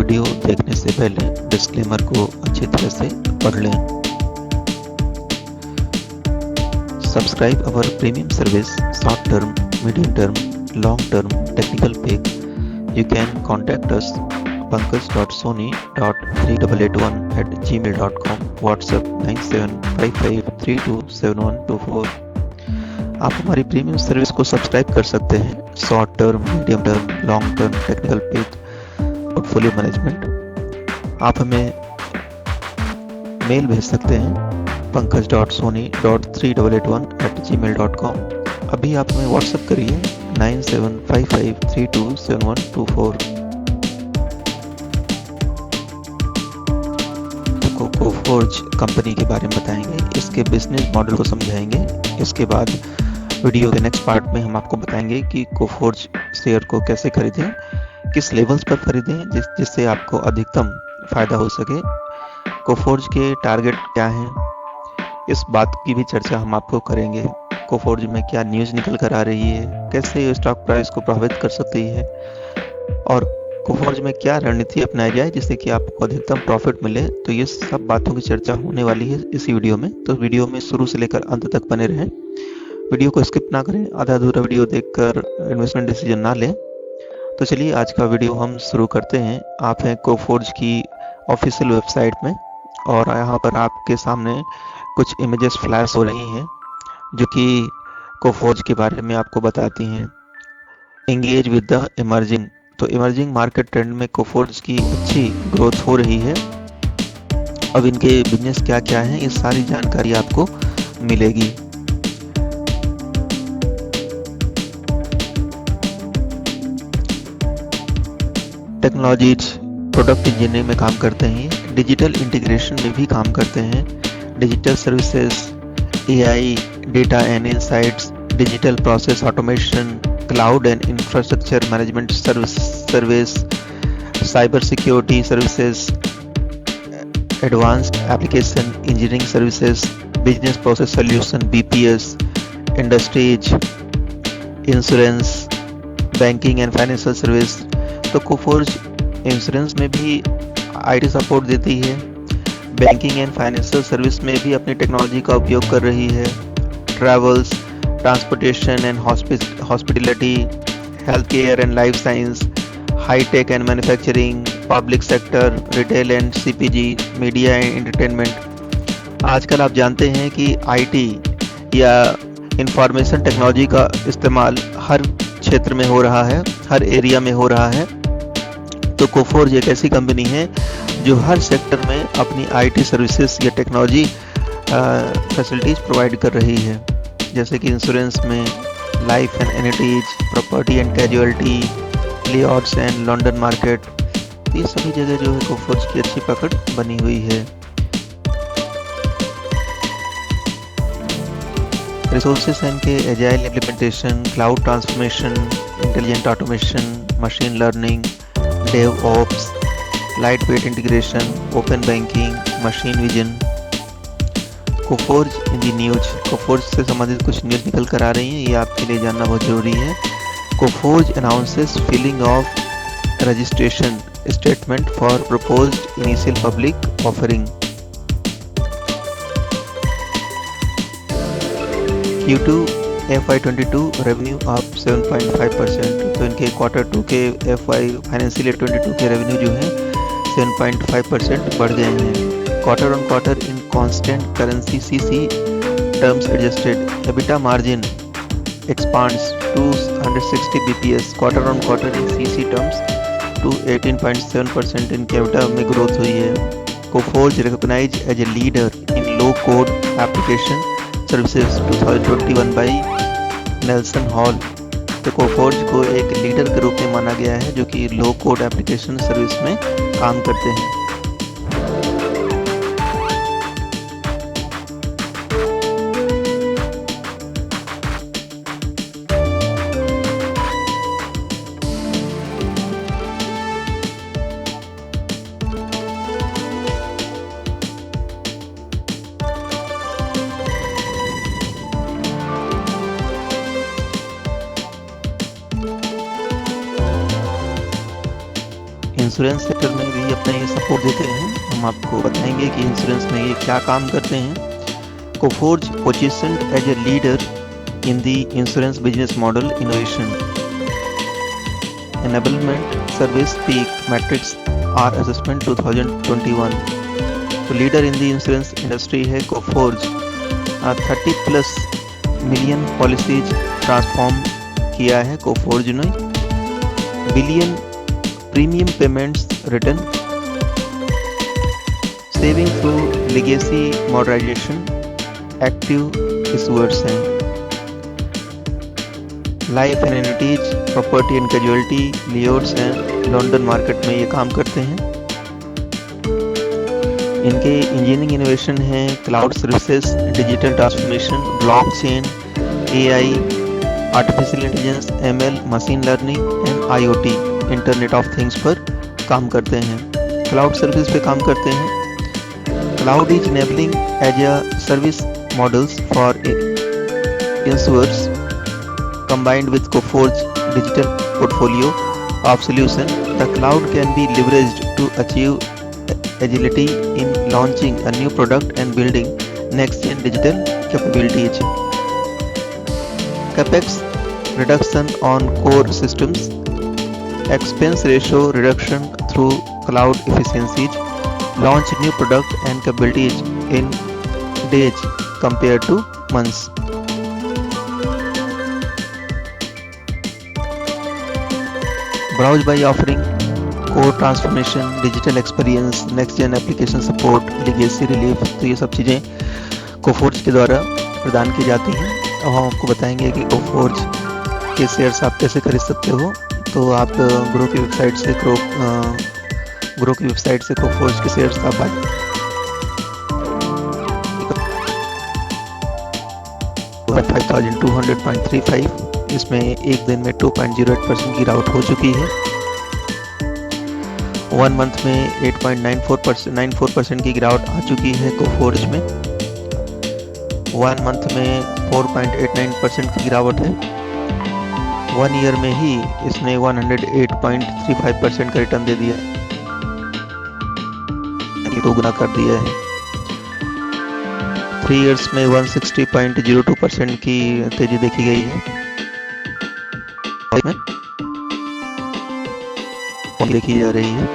Video देखने से पहले डिस्क्लेमर को अच्छी तरह से पढ़ लें। Subscribe our premium service, short term, medium term, long term technical pack. You can contact us pankaj.soni.3881@gmail.com, WhatsApp 9755327124। आप हमारी प्रीमियम सर्विस को सब्सक्राइब कर सकते हैं। Short term, medium term, long term technical pack, portfolio management. आप हमें mail भेज सकते हैं pankaj.soni.3881@gmail.com। अभी आप हमें व्हाट्सएप करिए 9755327124। कोफोर्ज कंपनी के बारे में बताएंगे, इसके बिजनेस मॉडल को समझाएंगे। इसके बाद वीडियो के नेक्स्ट पार्ट में हम आपको बताएंगे कि कोफोर्ज शेयर को कैसे खरीदें, किस लेवल्स पर खरीदें जिससे आपको अधिकतम फायदा हो सके। कोफोर्ज के टारगेट क्या हैं, इस बात की भी चर्चा हम आपको करेंगे। कोफोर्ज में क्या न्यूज़ निकल कर आ रही है, कैसे ये स्टॉक प्राइस को प्रभावित कर सकती है, और कोफोर्ज में क्या रणनीति अपनाई जाए जिससे कि आपको अधिकतम प्रॉफिट मिले। तो ये सब बातों की चर्चा होने वाली है इसी वीडियो में। तो वीडियो में शुरू से लेकर अंत तक बने रहें। वीडियो को स्किप ना करें, आधा अधूरा वीडियो देखकर इन्वेस्टमेंट डिसीजन ना लें। तो चलिए आज का वीडियो हम शुरू करते हैं। आप हैं कोफोर्ज की ऑफिशियल वेबसाइट में और यहाँ पर आपके सामने कुछ इमेजेस फ्लैश हो रही हैं जो कि कोफोर्ज के बारे में आपको बताती हैं। एंगेज विद द इमर्जिंग, तो इमर्जिंग मार्केट ट्रेंड में कोफोर्ज की अच्छी ग्रोथ हो रही है। अब इनके बिजनेस क्या क्या हैं, इस सारी जानकारी आपको मिलेगी। टेक्नोलॉजीज प्रोडक्ट इंजीनियरिंग में काम करते हैं, डिजिटल इंटीग्रेशन में भी काम करते हैं, digital services, AI, data and insights, digital process automation, cloud and infrastructure management service, cyber security services, advanced application engineering services, business process solution BPS, industries, insurance, banking and financial service. तो Coforge insurance में भी IT support देती है, banking and financial service में भी अपनी technology का उपयोग कर रही है, travels, transportation and hospitality, health care and life science, high tech and manufacturing, public sector, retail and सीपीजी, media and entertainment. आजकल आप जानते हैं कि आईटी या इंफॉर्मेशन टेक्नोलॉजी का इस्तेमाल हर क्षेत्र में हो रहा है, हर एरिया में हो रहा है। तो कोफोर्ज एक ऐसी कंपनी है जो हर सेक्टर में अपनी आईटी सर्विसेज या टेक्नोलॉजी फैसिलिटीज़ प्रोवाइड कर रही है, जैसे कि इंश्योरेंस में life and annuities, property and casualty, Lloyd's and London market. ये सभी जगह जो है कोफोर्ज की अच्छी पकड़ बनी हुई है। रिसोर्सेस हैं इनके agile implementation, cloud transformation, intelligent automation, machine learning, DevOps, lightweight integration, open banking, machine vision. Coforge in the news, Coforge से संबंधित कुछ न्यूज निकल कर आ रही हैं, ये आपके लिए जानना बहुत जरूरी है। Coforge announces filing of registration statement for proposed initial public offering. Q2 FY22 revenue up 7.5%। तो इनके क्वार्टर 2 के FY फाइनेंशियल ईयर 22 के रेवेन्यू जो है 7.5% बढ़ गए हैं। Quarter on quarter in constant currency CC terms adjusted EBITDA margin expands to 160 BPS quarter on quarter in CC terms to 18.7%। इनके एबिटा में ग्रोथ हुई है। Coforge recognised as a leader in low code application services 2021 by Nelson Hall. तो कोफोर्ज को एक leader के रूप में माना गया है जो कि लो कोड एप्लीकेशन सर्विस में काम करते हैं। इंश्योरेंस सेक्टर में भी अपना ये सपोर्ट देते हैं। हम आपको बताएंगे कि इंश्योरेंस में ये क्या काम करते हैं। Coforge positioned as a leader in the insurance business model innovation enablement service peak metrics R assessment 2021। तो leader in the insurance industry है कोफोर्ज। 30+ मिलियन पॉलिसीज ट्रांसफॉर्म किया है कोफोर्ज ने। Billion premium payments return, saving through legacy modernisation, active insurers हैं। Life and annuities, property and casualty, Lloyd's हैं, London market में ये काम करते हैं। इनके इंजीनियरिंग इनोवेशन है cloud services, digital transformation, blockchain, AI, artificial intelligence, ML, machine learning and IoT, internet of things पर काम करते हैं। क्लाउड सर्विस पे काम करते हैं। Cloud is enabling as a service models for insurers combined with Coforge digital portfolio of solution. The cloud can be leveraged to achieve agility in launching a new product and building next-gen digital capabilities. Capex reduction on core systems, expense ratio reduction through cloud efficiencies, launch new product and capabilities in days compared to months. Browse by offering core transformation, digital experience, next gen application support, legacy relief। तो ये सब चीज़ें Coforge के द्वारा प्रदान की जाती हैं। अब हम आपको बताएंगे कि कोफोर्ज के शेयर्स आप कैसे खरीद सकते हो। तो आप ग्रो की वेबसाइट से कोफोर्ज के शेयर्स आप बाय 5200.35। इसमें एक दिन में 2.08% की गिरावट हो चुकी है। 1 मंथ में 8.94% की गिरावट आ चुकी है कोफोर्ज में। 1 मंथ में 4.89% की गिरावट है। 1 ईयर में ही इसने 108.35% का रिटर्न दे दिया है, दो गुना कर दिया है। 3 ईयर्स में 160.02% की तेजी देखी गई है। देखी जा रही है,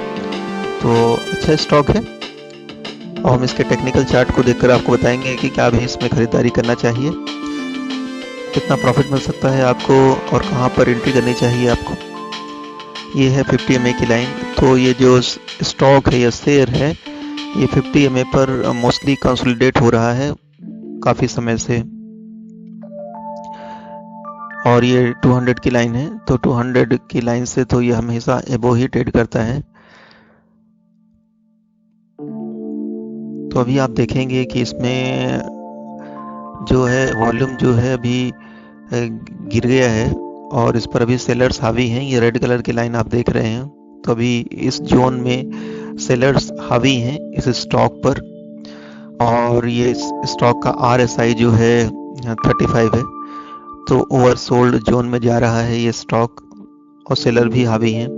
तो अच्छा स्टॉक है। और हम इसके टेक्निकल चार्ट को देखकर आपको बताएंगे कि क्या भी इसमें खरीदारी करना चाहिए, कितना प्रॉफिट मिल सकता है आपको और कहां पर एंट्री करनी चाहिए आपको। ये है 50 MA की लाइन। तो ये जो स्टॉक है या शेयर है, ये 50 MA पर मोस्टली कंसोलिडेट हो रहा है काफी समय से, और ये 200 की लाइन है। तो 200 की लाइन से तो ये हमेशा एबो ही ट्रेड करता है। तो अभी आप देखेंगे कि इसमें जो है वॉल्यूम जो है अभी गिर गया है और इस पर अभी सेलर्स हावी हैं। ये रेड कलर की लाइन आप देख रहे हैं। तो अभी इस जोन में सेलर्स हावी हैं इस स्टॉक पर, और ये स्टॉक का RSI जो है 35 है। तो ओवरसोल्ड जोन में जा रहा है ये स्टॉक और सेलर भी हावी हैं।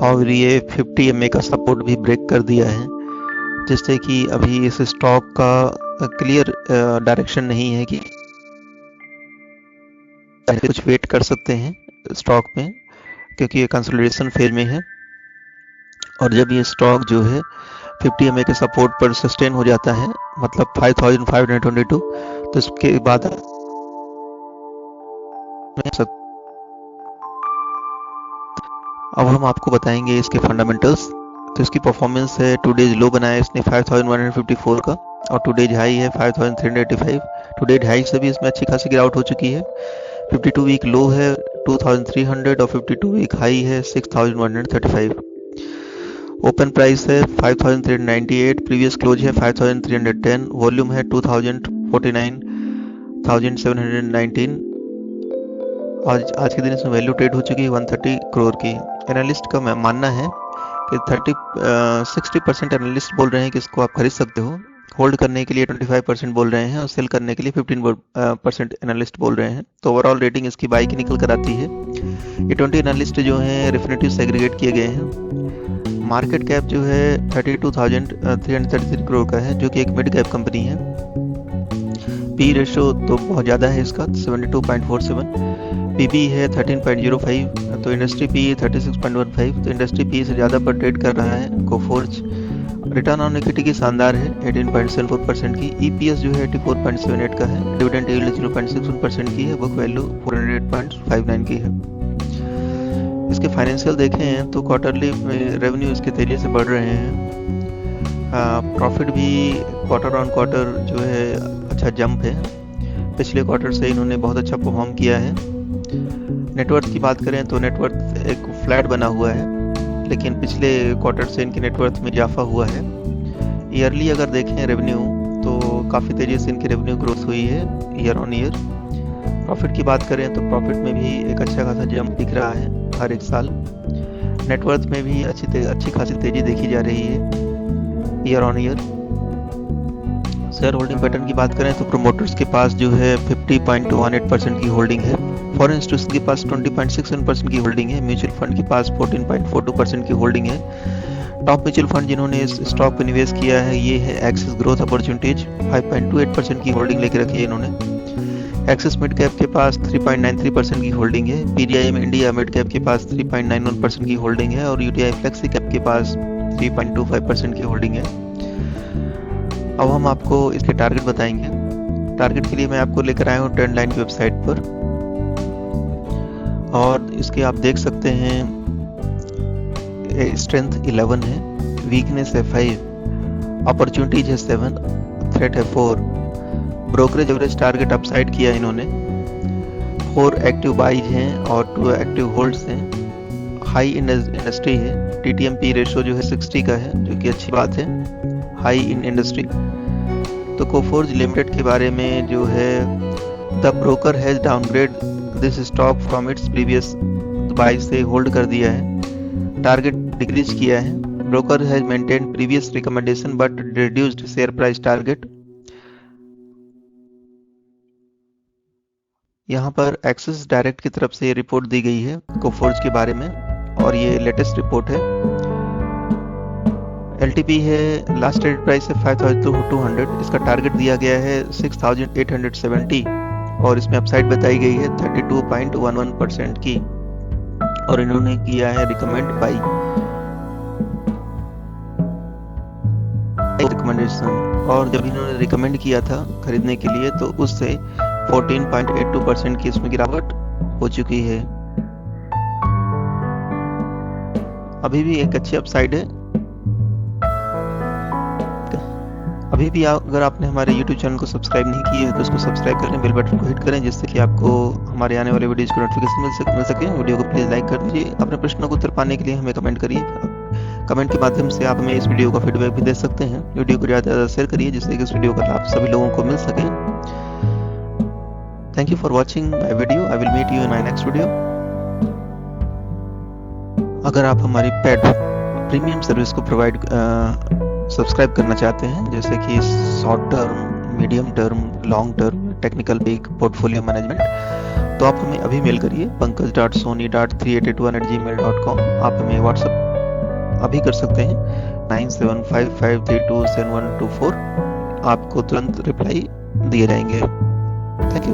और ये 50 MA का सपोर्ट भी ब्रेक कर दिया है, जिससे कि अभी इस स्टॉक का क्लियर डायरेक्शन नहीं है कि कुछ वेट कर सकते हैं स्टॉक में, क्योंकि ये कंसोलिडेशन फेज में है। और जब ये स्टॉक जो है 50 MA के सपोर्ट पर सस्टेन हो जाता है, मतलब 5522, तो इसके बाद अब हम आपको बताएंगे इसके फंडामेंटल्स। तो इसकी परफॉर्मेंस है, टुडेज लो बनाया इसने 5154 का, और टुडेज हाई है 5385। टुडेज हाई से भी इसमें अच्छी खासी गिरावट हो चुकी है। 52 वीक लो है 2300 और 52 वीक हाई है 6135। ओपन प्राइस है 5398, प्रीवियस क्लोज है 5310, वॉल्यूम है 2049,719। आज के दिन इसमें वैल्यू ट्रेड हो चुकी है 130 करोड़ की। एनालिस्ट का मानना है कि 60% एनालिस्ट बोल रहे हैं कि इसको आप खरीद सकते हो। होल्ड करने के लिए 25% बोल रहे हैं और सेल करने के लिए 15% एनालिस्ट बोल रहे हैं। तो ओवरऑल रेटिंग इसकी बाई की निकल कर आती है। ये 20 एनालिस्ट जो हैं रेफिनेटिव सेग्रीगेट किए गए हैं। मार्केट कैप जो है 32,333 करोड़ का है, जो कि एक मिड कैप कंपनी है। पी रेशो तो बहुत ज़्यादा है इसका, 72.47। पीबी है 13.05, तो इंडस्ट्री पी 36.15, तो इंडस्ट्री पी से ज़्यादा पर ट्रेड कर रहा है कोफोर्ज। रिटर्न ऑन इक्विटी की शानदार है 18.74% की। ईपीएस जो है 84.78 का है। डिविडेंड यील्ड 0.61% की है। बुक वैल्यू 408.59 की है। इसके फाइनेंशियल देखें तो क्वार्टरली रेवेन्यू इसके तेजी से बढ़ रहे हैं। प्रॉफिट भी क्वार्टर ऑन क्वार्टर जो है अच्छा जंप है। पिछले क्वार्टर से इन्होंने बहुत अच्छा परफॉर्म किया है। नेटवर्थ की बात करें तो नेटवर्थ एक फ्लैट बना हुआ है, लेकिन पिछले क्वार्टर से इनकी नेटवर्थ में इजाफा हुआ है। ईयरली अगर देखें रेवेन्यू तो काफ़ी तेज़ी से इनकी रेवेन्यू ग्रोथ हुई है ईयर ऑन ईयर। प्रॉफिट की बात करें तो प्रॉफिट में भी एक अच्छा खासा जंप दिख रहा है हर एक साल। नेटवर्थ में भी अच्छी खासी तेज़ी देखी जा रही है year on year. Share holding pattern की बात करें तो प्रोमोटर्स के पास जो है 50.18% की होल्डिंग है। फॉरेन इंस्टीट्यूशन के पास 20.61% की होल्डिंग है। म्यूचुअल फंड के पास 14.42% की होल्डिंग है। टॉप म्यूचुअल फंड जिन्होंने इस स्टॉक पर निवेश किया है ये है एक्सिस ग्रोथ अपॉर्चुनिटीज, 5.28% की होल्डिंग लेके रखी है इन्होंने। एक्सिस मिड कैप के पास 3.93% की होल्डिंग है। पीडीआईएम इंडिया मिड कैप के पास 3.91% की होल्डिंग है और यूटीआई फ्लेक्सी कैप के पास 3.25% की होल्डिंग है। अब हम आपको इसके टारगेट बताएंगे। टारगेट के लिए मैं आपको लेकर आया हूँ ट्रेंड लाइन की वेबसाइट पर, और इसके आप देख सकते हैं स्ट्रेंथ 11 है, वीकनेस है 5, अपॉर्चुनिटीज है 7, थ्रेट है 4, ब्रोकरेज एवरेज टारगेट अपसाइड किया इन्होंने, 4 एक्टिव बाइज हैं और 2 एक्टिव होल्ड्स हैं। हाई इंडस्ट्री है, टीटीएमपी रेशो जो है 60 का है, जो कि अच्छी बात है, हाई इन इंडस्ट्री। तो कोफोर्ज लिमिटेड के बारे में जो है, the broker has downgrade this stock from its previous by से होल्ड कर दिया है, टारगेट डिक्रीज किया है। Broker has maintain previous recommendation but reduced share price target. यहाँ पर एक्सिस डायरेक्ट की तरफ से ये रिपोर्ट दी गई है कोफोर्ज के बारे में, और ये लेटेस्ट रिपोर्ट है। LTP है, लास्ट ट्रेड प्राइस है 5200, इसका टारगेट दिया गया है 6870 और इसमें अपसाइड बताई गई है 32.11% की, और इन्होंने किया है रिकमेंड बाई रिकमेंडेशन। और जब इन्होंने रिकमेंड किया था खरीदने के लिए तो उससे 14.82% की इसमें गिरावट हो चुकी है। अभी भी एक अच्छी अपसाइड है। अभी भी अगर आपने हमारे YouTube चैनल को सब्सक्राइब नहीं किया है तो उसको सब्सक्राइब करें, बेल बटन को हिट करें, जिससे कि आपको हमारे आने वाले वीडियोज़ को नोटिफिकेशन मिल सके। वीडियो को प्लीज़ लाइक कर दीजिए। अपने प्रश्नों को उत्तर पाने के लिए हमें कमेंट करिए। कमेंट के माध्यम से आप हमें इस वीडियो का फीडबैक भी दे सकते हैं। वीडियो को ज़्यादा से ज़्यादा शेयर करिए, जिससे कि इस वीडियो का लाभ सभी लोगों को मिल सके। Thank you for watching my video. I will meet you in my next video. अगर आप हमारी पेड प्रीमियम सर्विस को सब्सक्राइब करना चाहते हैं, जैसे कि short term, medium term, long term, technical pick, portfolio management, तो आप हमें अभी मेल करिए pankaj.soni.3881@gmail.com। आप हमें व्हाट्सएप अभी कर सकते हैं 9755327124। आपको तुरंत रिप्लाई दिए जाएंगे। Thank you.